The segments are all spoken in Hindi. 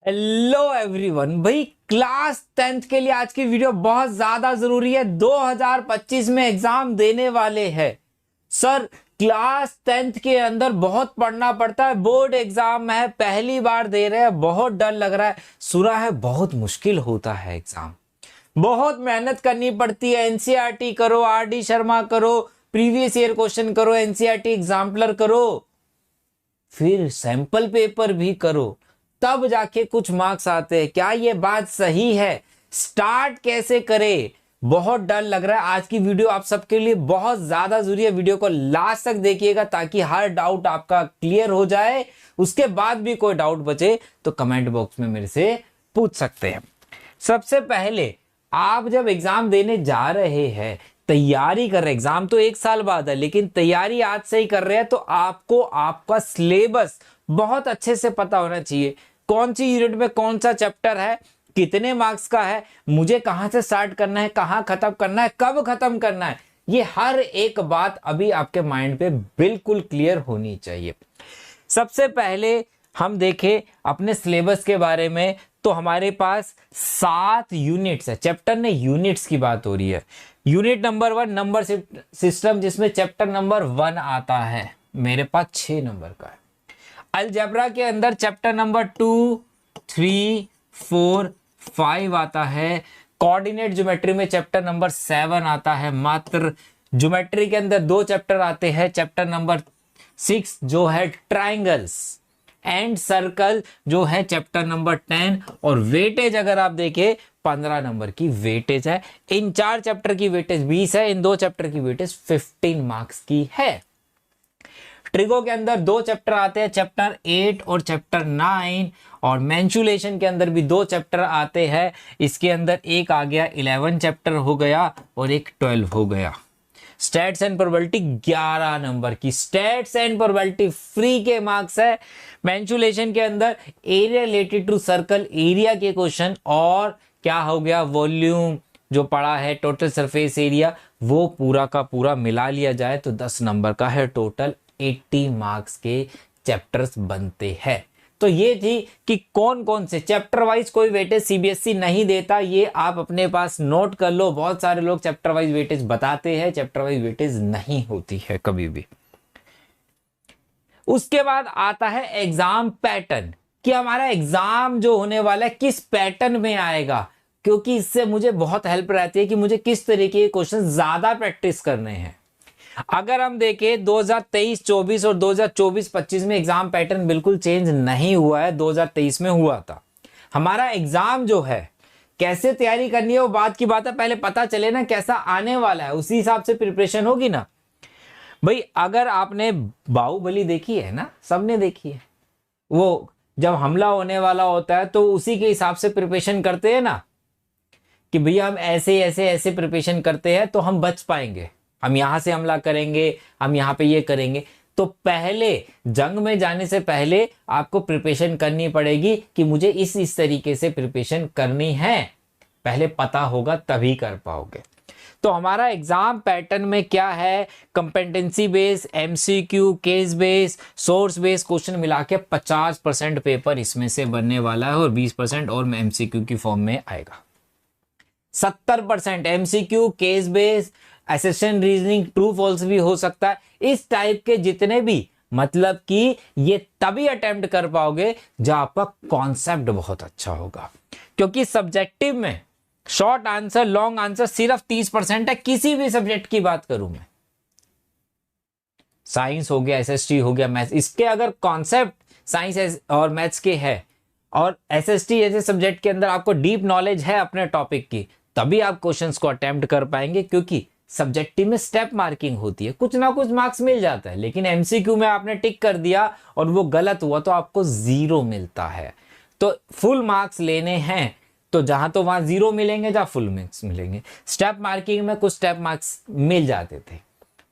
Hello everyone. भाई क्लास 10th के लिए आज की वीडियो बहुत ज्यादा जरूरी है। 2025 में एग्जाम देने वाले हैं सर। क्लास 10th के अंदर बहुत पढ़ना पड़ता है। बोर्ड एग्जाम है, पहली बार दे रहे हैं, बहुत डर लग रहा है। सुना है बहुत मुश्किल होता है एग्जाम, बहुत मेहनत करनी पड़ती है। एनसीईआरटी करो, आरडी शर्मा करो, प्रीवियस ईयर क्वेश्चन करो, एनसीईआरटी एग्जाम्पलर करो, फिर सैंपल पेपर भी करो, तब जाके कुछ मार्क्स आते हैं। क्या ये बात सही है? स्टार्ट कैसे करें? बहुत डर लग रहा है। आज की वीडियो आप सबके लिए बहुत ज्यादा जरूरी है। वीडियो को लास्ट तक देखिएगा ताकि हर डाउट आपका क्लियर हो जाए। उसके बाद भी कोई डाउट बचे तो कमेंट बॉक्स में मेरे से पूछ सकते हैं। सबसे पहले आप जब एग्जाम देने जा रहे हैं, तैयारी कर रहे हैं, एग्जाम तो 1 साल बाद है लेकिन तैयारी आज से ही कर रहे हैं, तो आपको आपका सिलेबस बहुत अच्छे से पता होना चाहिए। कौन सी यूनिट में कौन सा चैप्टर है, कितने मार्क्स का है, मुझे कहां से स्टार्ट करना है, कहां खत्म करना है, कब खत्म करना है, ये हर एक बात अभी आपके माइंड पे बिल्कुल क्लियर होनी चाहिए। सबसे पहले हम देखें अपने सिलेबस के बारे में, तो हमारे पास 7 यूनिट्स है। चैप्टर ने यूनिट्स की बात हो रही है। यूनिट नंबर 1 नंबर सिस्टम, जिसमें चैप्टर नंबर 1 आता है, मेरे पास 6 नंबर का है। अलजेब्रा के अंदर चैप्टर नंबर 2, 3, 4, 5 आता है। कोऑर्डिनेट ज्योमेट्री में चैप्टर नंबर 7 आता है। मात्र ज्योमेट्री के अंदर 2 चैप्टर आते हैं। चैप्टर नंबर 6 जो है ट्राइंगल्स एंड सर्कल, जो है चैप्टर नंबर 10। और वेटेज अगर आप देखें 15 नंबर की वेटेज है। इन 4 चैप्टर की वेटेज 20 है, इन 2 चैप्टर की वेटेज 15 मार्क्स की है। ट्रिगो के अंदर 2 चैप्टर आते हैं, चैप्टर 8 और चैप्टर 9। और मेंसुलेशन के अंदर भी 2 चैप्टर आते हैं। इसके अंदर एक आ गया 11 चैप्टर हो गया और एक 12 हो गया। स्टैट्स एंड प्रोबेबिलिटी 11 नंबर की। स्टैट्स एंड प्रोबेबिलिटी फ्री के मार्क्स है। मेंसुलेशन के अंदर area related to circle, area के क्वेश्चन, और क्या हो गया वॉल्यूम जो पड़ा है, टोटल सरफेस एरिया, वो पूरा का पूरा मिला लिया जाए तो 10 नंबर का है। टोटल 80 मार्क्स के चैप्टर्स बनते हैं। तो ये थी कि कौन कौन से चैप्टर वाइज कोई वेटेज सीबीएसई नहीं देता, ये आप अपने पास नोट कर लो। बहुत सारे लोग चैप्टर वाइज वेटेज बताते हैं, चैप्टर वाइज वेटेज नहीं होती है कभी भी। उसके बाद आता है एग्जाम पैटर्न, कि हमारा एग्जाम जो होने वाला है किस पैटर्न में आएगा, क्योंकि इससे मुझे बहुत हेल्प रहती है कि मुझे किस तरीके के क्वेश्चन ज्यादा प्रैक्टिस करने हैं। अगर हम देखें 2023-24 और 2024-25 में एग्जाम पैटर्न बिल्कुल चेंज नहीं हुआ है। 2023 में हुआ था। हमारा एग्जाम जो है कैसे तैयारी करनी है वो बात की बात है, पहले पता चले ना कैसा आने वाला है, उसी हिसाब से प्रिपरेशन होगी ना। भाई अगर आपने बाहुबली देखी है ना, सबने देखी है, वो जब हमला होने वाला होता है तो उसी के हिसाब से प्रिपरेशन करते हैं ना, कि भैया हम ऐसे ऐसे ऐसे प्रिपरेशन करते हैं तो हम बच पाएंगे, हम यहां से हमला करेंगे, हम यहां पे ये करेंगे। तो पहले जंग में जाने से पहले आपको प्रिपरेशन करनी पड़ेगी कि मुझे इस तरीके से प्रिपरेशन करनी है, पहले पता होगा तभी कर पाओगे। तो हमारा एग्जाम पैटर्न में क्या है, competency base, MCQ, case base, source base question मिला के 50% पेपर इसमें से बनने वाला है और 20% और एमसीक्यू की फॉर्म में आएगा। 70% MCQ, case base, assertion reasoning, true false भी हो सकता है। इस टाइप के जितने भी, मतलब कि ये तभी अटेम्प्ट कर पाओगे जब आपका कॉन्सेप्ट बहुत अच्छा होगा। क्योंकि सब्जेक्टिव में शॉर्ट आंसर, लॉन्ग आंसर सिर्फ 30% है। किसी भी सब्जेक्ट की बात करूं मैं, साइंस हो गया, एसएसटी हो गया, मैथ्स, इसके अगर कॉन्सेप्ट साइंस और मैथ्स के है और एसएसटी जैसे सब्जेक्ट के अंदर आपको डीप नॉलेज है अपने टॉपिक की, तभी आप क्वेश्चंस को अटेम्प्ट कर पाएंगे। क्योंकि सब्जेक्टिव में स्टेप मार्किंग होती है, कुछ ना कुछ मार्क्स मिल जाता है, लेकिन एमसीक्यू में आपने टिक कर दिया और वो गलत हुआ तो आपको 0 मिलता है। तो फुल मार्क्स लेने हैं तो जहां तो वहां 0 मिलेंगे, जहां फुल मार्क्स मिलेंगे। स्टेप मार्किंग में कुछ स्टेप मार्क्स मिल जाते थे,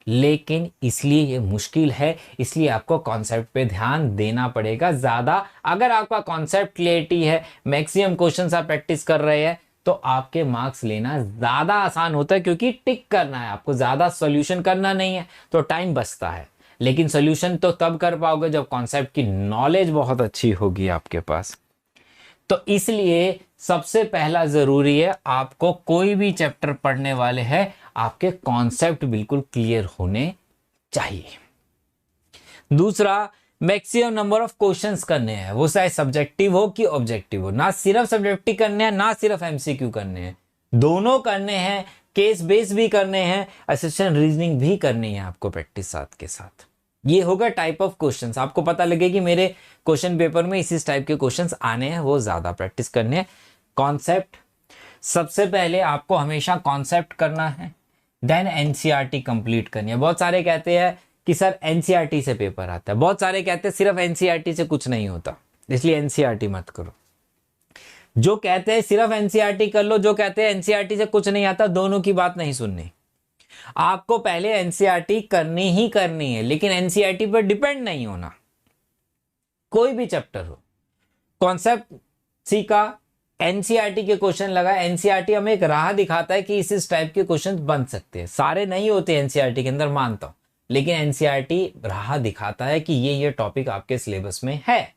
लेकिन इसलिए ये मुश्किल है, इसलिए आपको कॉन्सेप्ट पे ध्यान देना पड़ेगा ज्यादा। अगर आपका कॉन्सेप्ट क्लियरिटी है, मैक्सिमम क्वेश्चंस आप प्रैक्टिस कर रहे हैं, तो आपके मार्क्स लेना ज्यादा आसान होता है, क्योंकि टिक करना है आपको, ज्यादा सॉल्यूशन करना नहीं है, तो टाइम बचता है। लेकिन सॉल्यूशन तो तब कर पाओगे जब कॉन्सेप्ट की नॉलेज बहुत अच्छी होगी आपके पास। तो इसलिए सबसे पहला जरूरी है, आपको कोई भी चैप्टर पढ़ने वाले हैं आपके कॉन्सेप्ट बिल्कुल क्लियर होने चाहिए। दूसरा, मैक्सिमम नंबर ऑफ क्वेश्चंस करने हैं, वो चाहे सब्जेक्टिव हो कि ऑब्जेक्टिव हो। ना सिर्फ सब्जेक्टिव करने हैं, ना सिर्फ एमसीक्यू करने हैं, दोनों करने हैं, केस बेस भी करने हैं, असिस्टेंट रीजनिंग भी करनी है आपको प्रैक्टिस साथ के साथ। ये होगा टाइप ऑफ क्वेश्चंस, आपको पता लगे कि मेरे क्वेश्चन पेपर में इस टाइप के क्वेश्चंस आने हैं, वो ज्यादा प्रैक्टिस करने हैं। कॉन्सेप्ट, सबसे पहले आपको हमेशा कॉन्सेप्ट करना है, देन एनसीईआरटी कंप्लीट करनी है। बहुत सारे कहते हैं कि सर एनसीईआरटी से पेपर आता है, बहुत सारे कहते हैं सिर्फ एनसीईआरटी से कुछ नहीं होता, इसलिए एनसीईआरटी मत करो। जो कहते हैं सिर्फ एनसीईआरटी कर लो, जो कहते हैं एनसीईआरटी से कुछ नहीं आता, दोनों की बात नहीं सुननी। आपको पहले एनसीईआरटी करनी ही करनी है, लेकिन एनसीईआरटी पर डिपेंड नहीं होना। कोई भी चैप्टर हो, कॉन्सेप्ट सीखा, एनसीईआरटी के क्वेश्चन लगा, एनसीईआरटी हमें एक राह दिखाता है कि इस टाइप के क्वेश्चन बन सकते हैं। सारे नहीं होते एनसीईआरटी के अंदर, मानता हूं, लेकिन एनसीईआरटी राह दिखाता है कि ये टॉपिक आपके सिलेबस में है।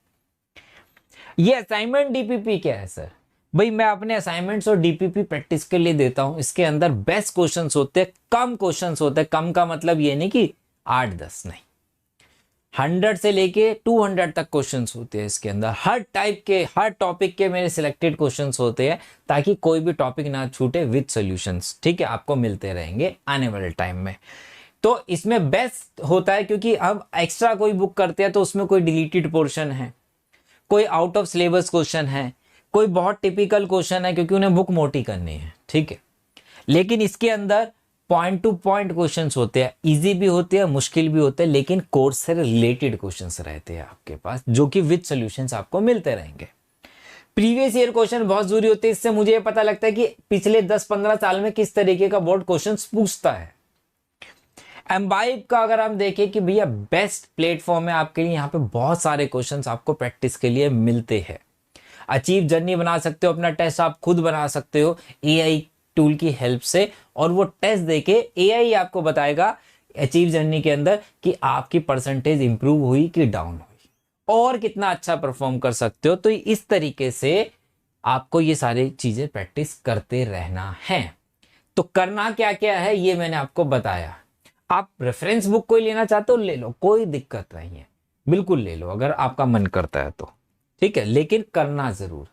ये असाइनमेंट डीपीपी क्या है सर? भाई मैं अपने असाइनमेंट्स और डीपीपी प्रैक्टिस के लिए देता हूं, इसके अंदर बेस्ट क्वेश्चंस होते हैं, कम क्वेश्चंस होते हैं। कम का मतलब ये नहीं कि 8-10 नहीं, 100 से लेके 200 तक क्वेश्चंस होते हैं इसके अंदर। हर टाइप के, हर टॉपिक के मेरे सिलेक्टेड क्वेश्चंस होते हैं, ताकि कोई भी टॉपिक ना छूटे, विद सॉल्यूशंस। ठीक है, आपको मिलते रहेंगे आने वाले टाइम में। तो इसमें बेस्ट होता है, क्योंकि अब एक्स्ट्रा कोई बुक करते हैं तो उसमें कोई डिलीटेड पोर्शन है, कोई आउट ऑफ सिलेबस क्वेश्चन है, कोई बहुत टिपिकल क्वेश्चन है, क्योंकि उन्हें बुक मोटी करनी है। ठीक है, लेकिन इसके अंदर पॉइंट टू पॉइंट क्वेश्चंस होते हैं, इजी भी होते हैं, मुश्किल भी होते हैं, लेकिन कोर्स से रिलेटेड क्वेश्चंस रहते हैं आपके पास, जो कि विद सॉल्यूशंस आपको मिलते रहेंगे। प्रीवियस ईयर क्वेश्चन बहुत जरूरी होते हैं, इससे मुझे ये पता लगता है कि पिछले 10-15 साल में किस तरीके का बोर्ड क्वेश्चंस पूछता है। एम्बाइब का अगर हम देखें कि भैया बेस्ट प्लेटफॉर्म है आपके लिए, यहाँ पे बहुत सारे क्वेश्चंस आपको प्रैक्टिस के लिए मिलते हैं। अचीव जर्नी बना सकते हो, अपना टेस्ट आप खुद बना सकते हो एआई टूल की हेल्प से, और वो टेस्ट देके एआई आपको बताएगा अचीव जर्नी के अंदर कि आपकी परसेंटेज इंप्रूव हुई कि डाउन हुई, और कितना अच्छा परफॉर्म कर सकते हो। तो इस तरीके से आपको ये सारी चीजें प्रैक्टिस करते रहना है। तो करना क्या क्या है ये मैंने आपको बताया। आप रेफरेंस बुक कोई लेना चाहते हो ले लो, कोई दिक्कत नहीं है, बिल्कुल ले लो अगर आपका मन करता है तो। ठीक है, लेकिन करना जरूर।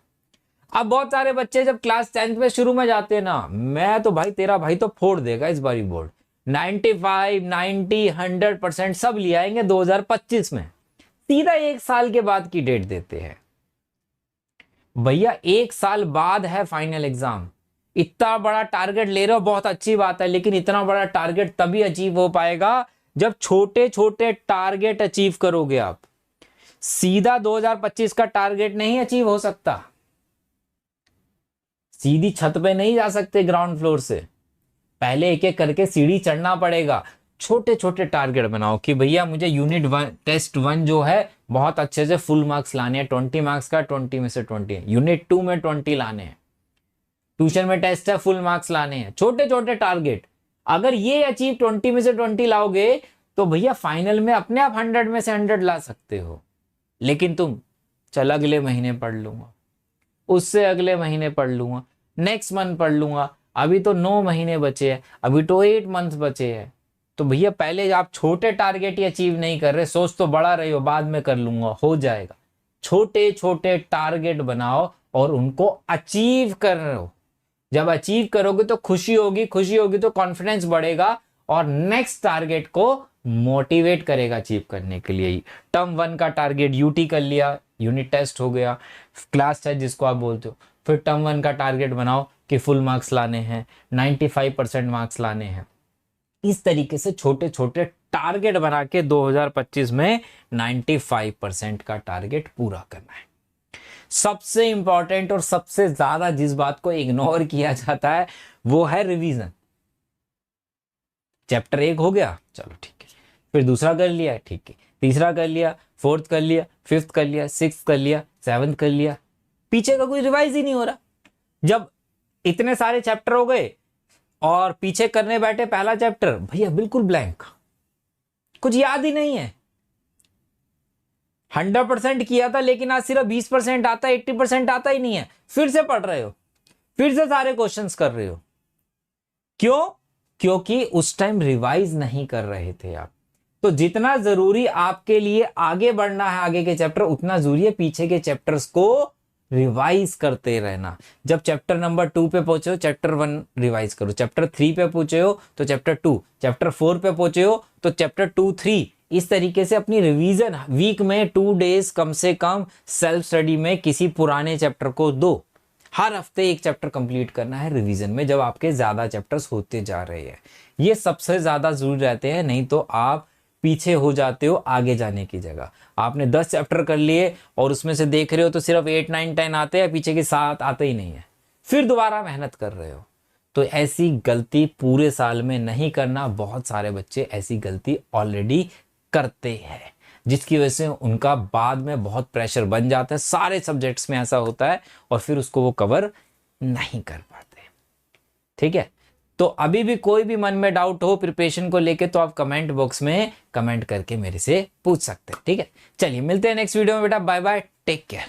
अब बहुत सारे बच्चे जब क्लास 10th में शुरू में जाते हैं ना, मैं तो भाई तेरा भाई तो फोड़ देगा इस बारी बोर्ड, 95, 90, 100% सब ले आएंगे 2025 में। सीधा 1 साल के बाद की डेट देते हैं भैया, 1 साल बाद है फाइनल एग्जाम। इतना बड़ा टारगेट ले रहे हो, बहुत अच्छी बात है, लेकिन इतना बड़ा टारगेट तभी अचीव हो पाएगा जब छोटे छोटे टारगेट अचीव करोगे आप। सीधा 2025 का टारगेट नहीं अचीव हो सकता, सीधी छत पे नहीं जा सकते ग्राउंड फ्लोर से, पहले एक एक करके सीढ़ी चढ़ना पड़ेगा। छोटे छोटे टारगेट बनाओ कि भैया मुझे यूनिट 1 टेस्ट 1 जो है बहुत अच्छे से फुल मार्क्स लाने हैं, 20 मार्क्स का 20 में से 20, यूनिट 2 में 20 लाने हैं, ट्यूशन में टेस्ट है फुल मार्क्स लाने हैं। छोटे छोटे टारगेट, अगर ये अचीव 20 में से 20 लाओगे तो भैया फाइनल में अपने आप 100 में से 100 ला सकते हो। लेकिन तुम चल अगले महीने पढ़ लूंगा, उससे अगले महीने पढ़ लूंगा, नेक्स्ट मंथ पढ़ लूंगा, अभी तो 9 महीने बचे हैं, अभी तो 8 मंथ बचे हैं। तो भैया पहले आप छोटे टारगेट ही अचीव नहीं कर रहे, सोच तो बड़ा रही हो बाद में कर लूंगा, हो जाएगा। छोटे छोटे टारगेट बनाओ और उनको अचीव करो। जब अचीव करोगे तो खुशी होगी, खुशी होगी तो कॉन्फिडेंस बढ़ेगा और नेक्स्ट टारगेट को मोटिवेट करेगा अचीव करने के लिए। टर्म 1 का टारगेट यूटी कर लिया, यूनिट टेस्ट हो गया, क्लास टेस्ट जिसको आप बोलते हो, फिर टर्म 1 का टारगेट बनाओ कि फुल मार्क्स लाने हैं, 95% मार्क्स लाने हैं। इस तरीके से छोटे छोटे टारगेट बना के 2025 में 95% का टारगेट पूरा करना है। सबसे इंपॉर्टेंट और सबसे ज्यादा जिस बात को इग्नोर किया जाता है वो है रिवीजन। चैप्टर 1 हो गया, चलो ठीक है, फिर दूसरा कर लिया, ठीक है, तीसरा कर लिया, 4th कर लिया, 5th कर लिया, 6th कर लिया, 7th कर लिया, पीछे का कोई रिवाइज ही नहीं हो रहा। जब इतने सारे चैप्टर हो गए और पीछे करने बैठे पहला चैप्टर, भैया बिल्कुल ब्लैंक, कुछ याद ही नहीं है। 100% किया था लेकिन आज सिर्फ 20% आता है, 80% आता ही नहीं है, फिर से पढ़ रहे हो, फिर से सारे क्वेश्चंस कर रहे हो। क्यों? क्योंकि उस टाइम रिवाइज नहीं कर रहे थे आप। तो जितना जरूरी आपके लिए आगे बढ़ना है, आगे के चैप्टर, उतना जरूरी है पीछे के चैप्टर्स को रिवाइज करते रहना। जब चैप्टर नंबर 2 पे पहुंचे हो, चैप्टर 1 रिवाइज करो, चैप्टर 3 पे पहुंचे हो तो चैप्टर 2, चैप्टर 4 पे पहुंचे हो तो चैप्टर 2, 3, इस तरीके से अपनी रिवीजन वीक में 2 डेज कम से कम सेल्फ स्टडी में किसी पुराने चैप्टर को दो। हर हफ्ते एक चैप्टर कंप्लीट करना है रिवीजन में, जब आपके ज्यादा चैप्टर्स होते जा रहे हैं। ये सबसे ज्यादा जरूरी रहते हैं, नहीं तो आप पीछे हो जाते हो आगे जाने की जगह। आपने 10 चैप्टर कर लिए और उसमें से देख रहे हो तो सिर्फ 8, 9, 10 आते हैं, पीछे के 7 आते ही नहीं है, फिर दोबारा मेहनत कर रहे हो। तो ऐसी गलती पूरे साल में नहीं करना। बहुत सारे बच्चे ऐसी गलती ऑलरेडी करते हैं, जिसकी वजह से उनका बाद में बहुत प्रेशर बन जाता है। सारे सब्जेक्ट्स में ऐसा होता है और फिर उसको वो कवर नहीं कर पाते। ठीक है, तो अभी भी कोई भी मन में डाउट हो प्रिपरेशन को लेके तो आप कमेंट बॉक्स में कमेंट करके मेरे से पूछ सकते हैं। ठीक है, चलिए मिलते हैं नेक्स्ट वीडियो में बेटा। Bye bye, take care.